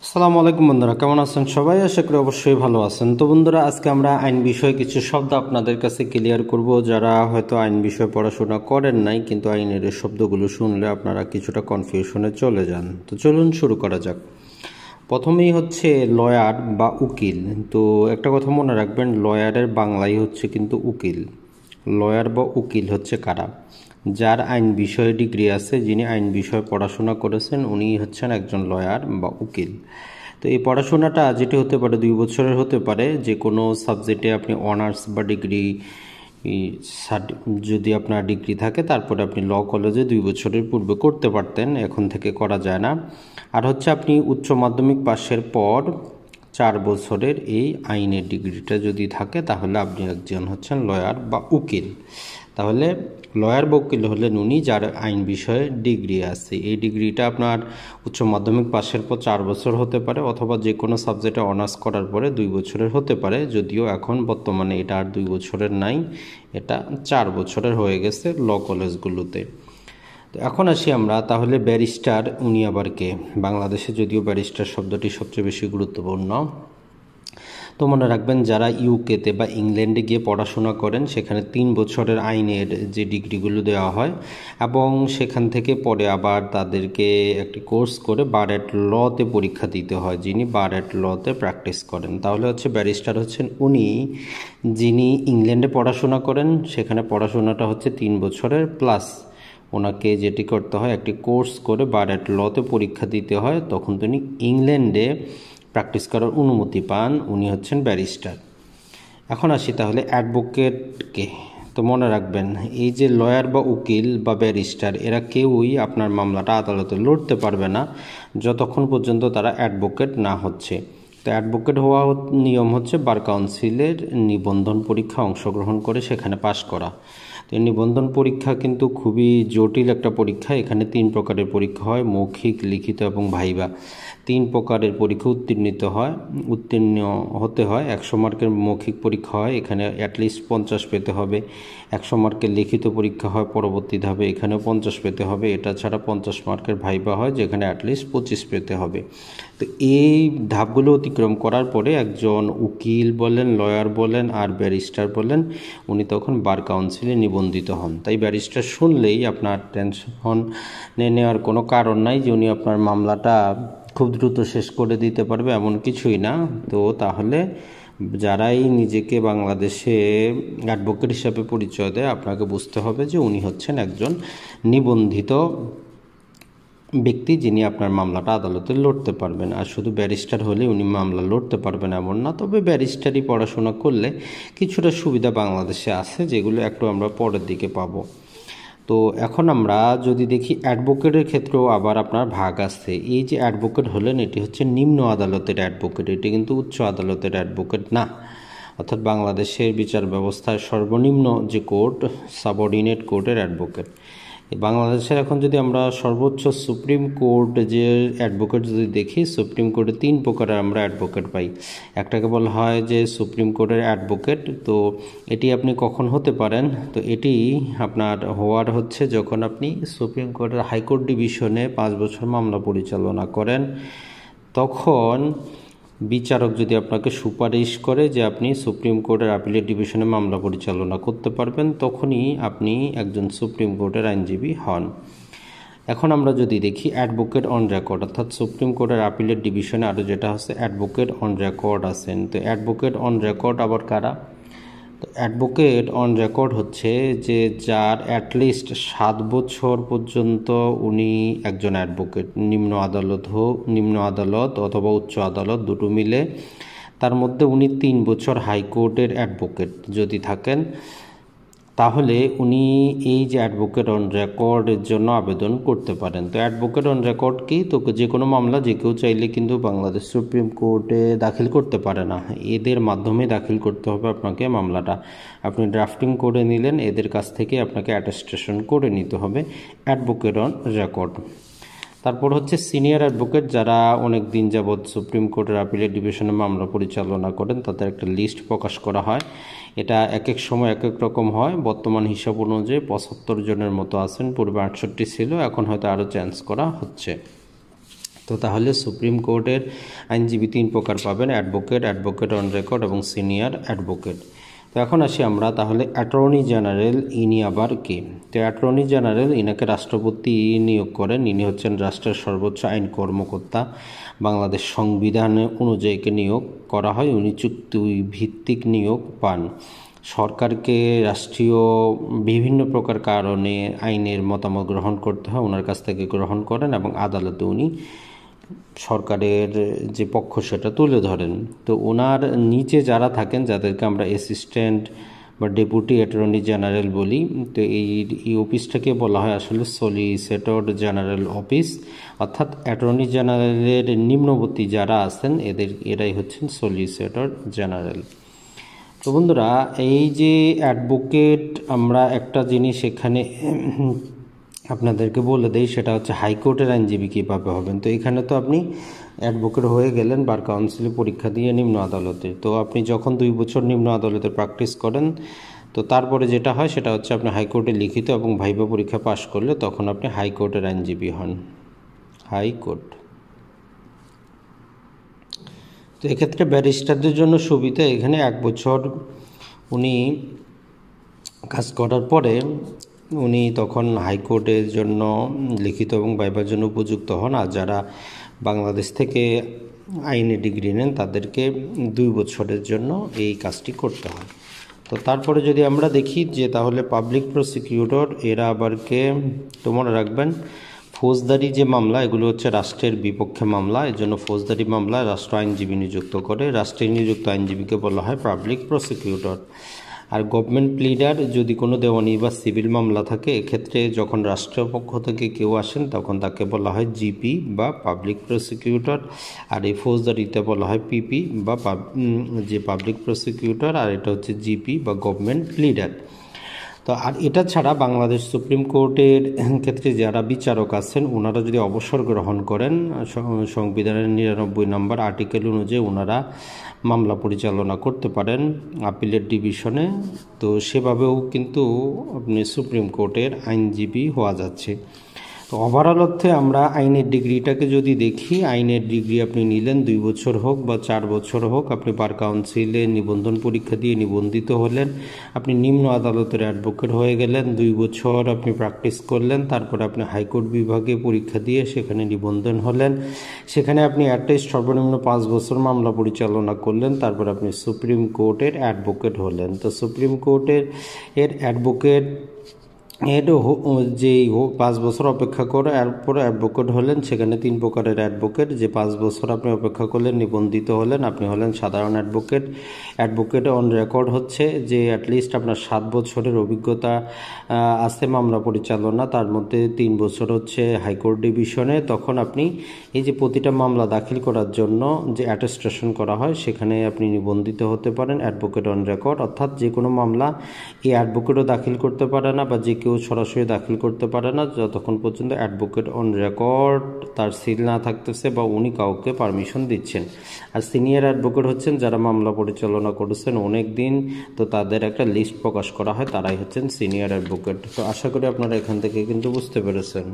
আসসালামু আলাইকুম বন্ধুরা, কেমন আছেন সবাই? আশা করি অবশ্যই ভালো আছেন। তো বন্ধুরা, আজকে আমরা আইন বিষয়ে কিছু শব্দ আপনাদের কাছে ক্লিয়ার করব। যারা হয়তো আইন বিষয়ে পড়াশোনা করেন নাই, কিন্তু আইনের এই শব্দগুলো শুনলে আপনারা কিছুটা কনফিউশনে চলে যান। তো চলুন শুরু করা যাক। প্রথমেই হচ্ছে লয়ার বা উকিল। তো একটা কথা মনে রাখবেন, লয়ারের বাংলাই হচ্ছে কিন্তু উকিল। লয়ার বা উকিল হচ্ছে কারা? যার আইন বিষয়ে ডিগ্রি আছে, যিনি আইন বিষয়ে পড়াশোনা করেছেন, উনি হচ্ছেন একজন লয়ার বা উকিল। তো এই পড়াশোনাটা যেটি হতে পারে 2 বছরের হতে পারে। যে কোনো সাবজেক্টে আপনি অনার্স বা ডিগ্রি, যদি আপনার ডিগ্রি থাকে, তারপরে আপনি ল কলেজে 2 বছরের পূর্বে করতে পারতেন, এখন থেকে করা যায় না। আর হচ্ছে আপনি উচ্চ মাধ্যমিক পাশের পর 4 বছরের এই আইনের ডিগ্রিটা যদি থাকে, তাহলে আপনি একজন হচ্ছেন লয়ার বা উকিল। তাহলে লয়ার বা উকিল হলেন উনি যার আইন বিষয়ে ডিগ্রি আছে। এই ডিগ্রিটা আপনার উচ্চ মাধ্যমিক পাশের পর 4 বছর হতে পারে, অথবা যে কোনো সাবজেক্টে অনার্স করার পরে 2 বছরের হতে পারে। যদিও এখন বর্তমানে এটা আর 2 বছরের নাই, এটা 4 বছরের হয়ে গেছে ল কলেজগুলোতে। তো এখন আসি আমরা, তাহলে ব্যারিস্টার উনি আবার কে? বাংলাদেশে যদিও ব্যারিস্টার শব্দটি সবচেয়ে বেশি গুরুত্বপূর্ণ। তো মনে রাখবেন, যারা ইউকেতে বা ইংল্যান্ডে গিয়ে পড়াশোনা করেন, সেখানে 3 বছরের আইনের যে ডিগ্রিগুলো দেওয়া হয়, এবং সেখান থেকে পরে আবার তাদেরকে একটি কোর্স করে বার অ্যাট লতে পরীক্ষা দিতে হয়, যিনি বার অ্যাট লতে প্র্যাকটিস করেন। তাহলে হচ্ছে ব্যারিস্টার হচ্ছেন উনি যিনি ইংল্যান্ডে পড়াশোনা করেন, সেখানে পড়াশোনাটা হচ্ছে 3 বছরের প্লাস ওনাকে যেটি করতে হয়, একটি কোর্স করে বার অ্যাট লতে পরীক্ষা দিতে হয়, তখন তিনি ইংল্যান্ডে প্র্যাকটিস করার অনুমতি পান। উনি হচ্ছেন ব্যারিস্টার। এখন আসি তাহলে অ্যাডভোকেটকে। তো মনে রাখবেন, এই যে লয়ার বা উকিল বা ব্যারিস্টার, এরা কেউই আপনার মামলাটা আদালতে লড়তে পারবে না যতক্ষণ পর্যন্ত তারা অ্যাডভোকেট না হচ্ছে। তো অ্যাডভোকেট হওয়া নিয়ম হচ্ছে বার কাউন্সিলের নিবন্ধন পরীক্ষা অংশগ্রহণ করে সেখানে পাশ করা। তো এই নিবন্ধন পরীক্ষা কিন্তু খুবই জটিল একটা পরীক্ষা। এখানে 3 প্রকারের পরীক্ষা হয়: মৌখিক, লিখিত এবং ভাইভা। 3 প্রকারের পরীক্ষা উত্তীর্ণ হতে হয়। 100 মার্কের মৌখিক পরীক্ষা হয়, এখানে অ্যাটলিস্ট 50 পেতে হবে। 100 মার্কের লিখিত পরীক্ষা হয় পরবর্তী ধাপে, এখানেও 50 পেতে হবে। এটা ছাড়া 50 মার্কের ভাইভা হয়, যেখানে অ্যাটলিস্ট 25 পেতে হবে। তো এই ধাপগুলো অতিক্রম করার পরে একজন উকিল বলেন, লয়ার বলেন আর ব্যারিস্টার বলেন, উনি তখন বার কাউন্সিলে নিবন্ধিত হন। তাই ব্যারিস্টার শুনলেই আপনার টেনশন নেওয়ার কোনো কারণ নাই যে উনি আপনার মামলাটা খুব দ্রুত শেষ করে দিতে পারবে, এমন কিছুই না। তো তাহলে যারাই নিজেকে বাংলাদেশে অ্যাডভোকেট হিসাবে পরিচয় দেয়, আপনাকে বুঝতে হবে যে উনি হচ্ছেন একজন নিবন্ধিত ব্যক্তি, যিনি আপনার মামলাটা আদালতে লড়তে পারবেন। আর শুধু ব্যারিস্টার হলে উনি মামলা লড়তে পারবেন এমন না। তবে ব্যারিস্টারি পড়াশোনা করলে কিছুটা সুবিধা বাংলাদেশে আছে, যেগুলো একটু আমরা পরের দিকে পাবো। তো এখন আমরা যদি দেখি অ্যাডভোকেটের ক্ষেত্রেও আবার আপনার ভাগ আছে। এই যে অ্যাডভোকেট হলেন, এটি হচ্ছে নিম্ন আদালতের অ্যাডভোকেট, এটি কিন্তু উচ্চ আদালতের অ্যাডভোকেট না। অর্থাৎ বাংলাদেশের বিচার ব্যবস্থায় সর্বনিম্ন যে কোর্ট, সাবঅর্ডিনেট কোর্টের অ্যাডভোকেট। বাংলাদেশের এখন যদি আমরা সর্বোচ্চ সুপ্রিম কোর্ট যে অ্যাডভোকেট যদি দেখি, সুপ্রিম কোর্টে 3 প্রকারের আমরা অ্যাডভোকেট পাই। একটাকে বলা হয় যে সুপ্রিম কোর্টের অ্যাডভোকেট। তো এটি আপনি কখন হতে পারেন? তো এটি আপনার হওয়ার হচ্ছে যখন আপনি সুপ্রিম কোর্টের হাইকোর্ট ডিভিশনে 5 বছর মামলা পরিচালনা করেন, তখন বিচারক যদি আপনাকে সুপারিশ করে যে আপনি সুপ্রিম কোর্টের আপিলেট ডিভিশনে মামলা পরিচালনা করতে পারবেন, তখনই আপনি একজন সুপ্রিম কোর্টের আইনজীবী হন। এখন আমরা যদি দেখি অ্যাডভোকেট অন রেকর্ড, অর্থাৎ সুপ্রিম কোর্টের আপিলেট ডিভিশনে আরও যেটা হচ্ছে অ্যাডভোকেট অন রেকর্ড আছেন। তো অ্যাডভোকেট অন রেকর্ড আবার কারা? তো অ্যাডভোকেট অন রেকর্ড হচ্ছে যে যার অ্যাটলিস্ট 7 বছর পর্যন্ত উনি একজন অ্যাডভোকেট, নিম্ন আদালত অথবা উচ্চ আদালত দুটো মিলে, তার মধ্যে উনি 3 বছর হাইকোর্টের অ্যাডভোকেট যদি থাকেন, তাহলে উনি এই যে অ্যাডভোকেট অন রেকর্ডের জন্য আবেদন করতে পারেন। তো অ্যাডভোকেট অন রেকর্ড কি? তো যে কোনো মামলা যে কেউ চাইলে কিন্তু বাংলাদেশ সুপ্রিম কোর্টে দাখিল করতে পারে না, এদের মাধ্যমে দাখিল করতে হবে আপনাকে মামলাটা। আপনি ড্রাফটিং করে নিলেন, এদের কাছ থেকে আপনাকে অ্যাটেস্টেশন করে নিতে হবে, অ্যাডভোকেট অন রেকর্ড। তারপর হচ্ছে সিনিয়র অ্যাডভোকেট, যারা অনেক দিন যাবৎ সুপ্রিম কোর্টের আপিলেট ডিভিশনে মামলা পরিচালনা করেন, তাদের একটা লিস্ট প্রকাশ করা হয়। এটা এক এক সময় এক এক রকম হয়। বর্তমান হিসাব অনুযায়ী 75 জনের মতো আছেন, পূর্বে 68 ছিল, এখন হয়তো আরও চেঞ্জ করা হচ্ছে। তো তাহলে সুপ্রিম কোর্টের আইনজীবী 3 প্রকার পাবেন, অ্যাডভোকেট, অ্যাডভোকেট অন রেকর্ড এবং সিনিয়র অ্যাডভোকেট। তো এখন আসি আমরা তাহলে অ্যাটর্নি জেনারেল, ইনি আবার কে? তো অ্যাটর্নি জেনারেল, ইনাকে রাষ্ট্রপতি নিয়োগ করেন। ইনি হচ্ছেন রাষ্ট্রের সর্বোচ্চ আইন কর্মকর্তা। বাংলাদেশ সংবিধান অনুযায়ীকে নিয়োগ করা হয়। উনি চুক্তি ভিত্তিক নিয়োগ পান। সরকারকে রাষ্ট্রীয় বিভিন্ন প্রকার কারণে আইনের মতামত গ্রহণ করতে হয়, ওনার কাছ থেকে গ্রহণ করেন এবং আদালতে উনি সরকারের যে পক্ষ সেটা তুলে ধরেন। তো ওনার নিচে যারা থাকেন, যাদেরকে আমরা অ্যাসিস্ট্যান্ট বা ডেপুটি অ্যাটর্নি জেনারেল বলি, তো এই অফিসটাকে বলা হয় আসলে সলিসিটর জেনারেল অফিস, অর্থাৎ অ্যাটর্নি জেনারেলের নিম্নবর্তী যারা আছেন এরাই হচ্ছেন সলিসিটর জেনারেল। তো বন্ধুরা, এই যে অ্যাডভোকেট, আমরা একটা জিনিস এখানে আপনাদেরকে বলে দেই, সেটা হচ্ছে হাইকোর্টের আইনজীবী কীভাবে হবেন। তো এখানে তো আপনি অ্যাডভোকেট হয়ে গেলেন বার কাউন্সিলে পরীক্ষা দিয়ে নিম্ন আদালতে। তো আপনি যখন 2 বছর নিম্ন আদালতে প্র্যাকটিস করেন, তো তারপরে যেটা হয় সেটা হচ্ছে আপনি হাইকোর্টে লিখিত এবং ভাইভা পরীক্ষা পাশ করলে তখন আপনি হাইকোর্টের আইনজীবী হন। হাইকোর্ট। তো এক্ষেত্রে ব্যারিস্টারদের জন্য সুবিধা, এখানে 1 বছর উনি কাজ করার পরে উনি তখন হাইকোর্টের জন্য লিখিত এবং ভাইভার জন্য উপযুক্ত হন। আর যারা বাংলাদেশ থেকে আইনে ডিগ্রি নেন তাদেরকে 2 বছরের জন্য এই কাজটি করতে হয়। তো তারপরে যদি আমরা দেখি যে তাহলে পাবলিক প্রসিকিউটর, এরা আবার কে? তো মনে রাখবেন, ফৌজদারি যে মামলা, এগুলো হচ্ছে রাষ্ট্রের বিপক্ষে মামলা, এর জন্য ফৌজদারি মামলা রাষ্ট্র আইনজীবী নিযুক্ত করে। রাষ্ট্রের নিযুক্ত আইনজীবীকে বলা হয় পাবলিক প্রসিকিউটর। আর গভর্নমেন্ট প্লিডার, যদি কোনো দেওয়ানি বা সিভিল মামলা থাকে, এক্ষেত্রে যখন রাষ্ট্রের পক্ষ থেকে কেউ আসেন তখন তাকে বলা হয় জিপি বা পাবলিক প্রসিকিউটর। আর এই ফৌজদারিতে বলা হয় পিপি বা যে পাবলিক প্রসিকিউটর, আর এটা হচ্ছে জিপি বা গভর্নমেন্ট প্লিডার। তো আর এটা ছাড়া বাংলাদেশ সুপ্রিম কোর্টের ক্ষেত্রে যারা বিচারক আছেন, ওনারা যদি অবসর গ্রহণ করেন, সংবিধানের 99 নম্বর আর্টিকেল অনুযায়ী ওনারা মামলা পরিচালনা করতে পারেন আপিলের ডিভিশনে। তো সেভাবেও কিন্তু আপনি সুপ্রিম কোর্টের আইনজীবী হওয়া যাচ্ছে। তো ওভারঅল অর্থে আমরা আইনের ডিগ্রিটাকে যদি দেখি, আইনের ডিগ্রি আপনি নিলেন 2 বছর হোক বা 4 বছর হোক, আপনি বার কাউন্সিলে নিবন্ধন পরীক্ষা দিয়ে নিবন্ধিত হলেন, আপনি নিম্ন আদালতের অ্যাডভোকেট হয়ে গেলেন, 2 বছর আপনি প্র্যাকটিস করলেন, তারপর আপনি হাইকোর্ট বিভাগে পরীক্ষা দিয়ে সেখানে নিবন্ধন হলেন, সেখানে আপনি অ্যাটলিস্ট সর্বনিম্ন 5 বছর মামলা পরিচালনা করলেন, তারপর আপনি সুপ্রিম কোর্টের অ্যাডভোকেট হলেন। তো সুপ্রিম কোর্টের অ্যাডভোকেট যেই 5 বছর অপেক্ষা করে এরপরে অ্যাডভোকেট হলেন, সেখানে 3 প্রকারের অ্যাডভোকেট। যে 5 বছর আপনি অপেক্ষা করলেন, নিবন্ধিত হলেন, আপনি হলেন সাধারণ অ্যাডভোকেট। অ্যাডভোকেট অন রেকর্ড হচ্ছে যে অ্যাটলিস্ট আপনার 7 বছরের অভিজ্ঞতা আছে মামলা পরিচালনা, তার মধ্যে 3 বছর হচ্ছে হাইকোর্ট ডিভিশনে। তখন আপনি এই যে প্রতিটা মামলা দাখিল করার জন্য যে অ্যাটেস্টেশন করা হয়, সেখানে আপনি নিবন্ধিত হতে পারেন অ্যাডভোকেট অন রেকর্ড। অর্থাৎ যে কোনো মামলা এই অ্যাডভোকেটও দাখিল করতে পারে না, বা যে কেউ সরাসরি দাখিল করতে পারে না, যতক্ষণ পর্যন্ত অ্যাডভোকেট অন রেকর্ড তার সিল না থাকতেছে বা উনি কাউকে পারমিশন দিচ্ছেন। আর সিনিয়র অ্যাডভোকেট হচ্ছেন যারা মামলা পরিচালনা করেছেন অনেক দিন, তো তাদের একটা লিস্ট প্রকাশ করা হয়, তারাই হচ্ছেন সিনিয়র অ্যাডভোকেট। তো আশা করি আপনারা এখান থেকে কিন্তু বুঝতে পেরেছেন।